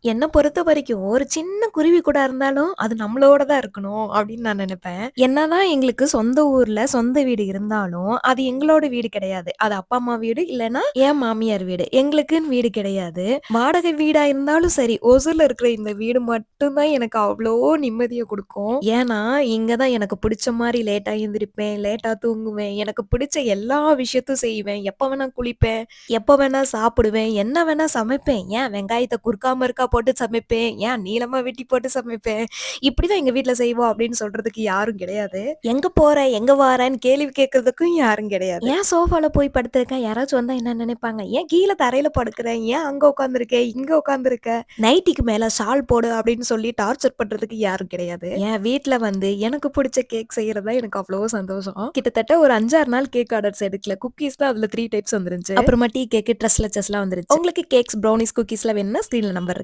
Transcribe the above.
என்ன பொறுத்த வரைக்கும் ஒரு சின்ன குருவி கூட இருந்தாலும், அது நம்மளோட தான் இருக்கணும் அப்படின்னு நான் நெனைப்பேன். என்னதான் எங்களுக்கு சொந்த ஊர்ல சொந்த வீடு இருந்தாலும், அது எங்களோட வீடு கிடையாது. அது அப்பா, அம்மா வீடு இல்லன்னா என் மாமியார் வீடு. எங்களுக்குன்னு வீடு கிடையாது. வாடகை வீடா இருந்தாலும் சரி, ஓசூர்ல இருக்கிற இந்த வீடு மட்டும் தான் எனக்கு அவ்ளோ நிம்மதிய குடுக்கும். ஏன்னா, இங்க தான் எனக்கு புடிச்ச மாரி லேட்டா எந்திரிப்பேன், லேட்டா தூங்குவேன். எனக்கு பிடிச்ச எல்லா விஷயத்தையும் செய்வேன். எப்ப வேணா குளிப்பேன், எப்ப வேணா சாப்பிடுவேன், என்ன வேணா சமைப்பேன். ஏன் வெங்காயத்த குறுக்கா மறுக்கா போட்டு சமைப்பேன். ஏன் நீளமா வெட்டி போட்டு சமைப்பேன். இப்படிதான் எங்க வீட்ல செய்வோம் அப்படின்னு சொல்றதுக்கு யாரும் கிடையாது. எங்க போற? எங்க வாரன்னு கேள்வி கேட்கறதுக்கும் யாரும் கிடையாது. ஏன் சோஃபால போய் படுத்திருக்கேன்? யாராச்சும் வந்தா என்ன நினைப்பாங்க? ஏன் கீழ தரையில படுக்கிறேன்? ஏன் அங்க உட்கார்ந்திருக்க? இங்க உட்கார்ந்திருக்க? நைட்டிக்கு மேல ஷால் போடு அப்படின்னு சொல்லி டார்ச்சர் பண்றதுக்கு யாரும் கிடையாது. என் வீட்ல வந்து எனக்கு பிடிச்ச கேக் செய்யறது தான் எனக்கு அவ்ளோ சந்தோஷம். கிட்டத்தட்ட ஒரு 5, 6 நாள் கேக் ஆர்டர்ஸ் எடுக்கல. குக்கீஸ் தான் அதுல 3 டைப்ஸ் வந்துருந்துச்சு. அப்புறமா டீ கேக், ட்ரெஸ்லெச்சஸ்லாம் வந்துருச்சு. உங்களுக்கு கேக்ஸ், ப்ரௌனீஸ், குக்கீஸ்லாம் வேணும்னா ஸ்க்ரீன்ல நம்பர் இருக்கு.